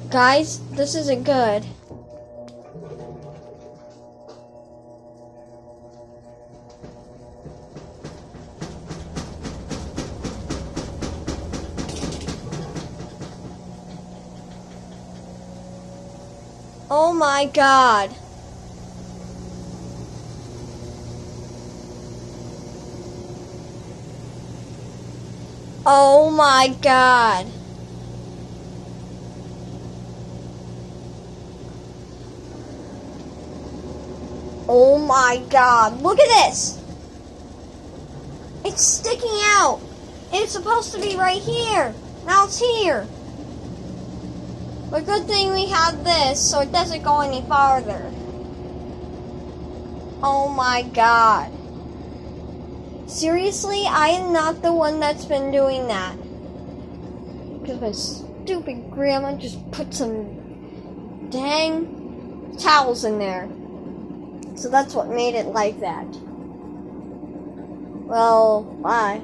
Guys, this isn't good. Oh my god. Oh my god. Oh my god. Look at this. It's sticking out. It's supposed to be right here. Now it's here. But good thing we have this so it doesn't go any farther. Oh my god. Seriously, I am not the one that's been doing that. Because my stupid grandma just put some dang towels in there. So that's what made it like that. Well, bye.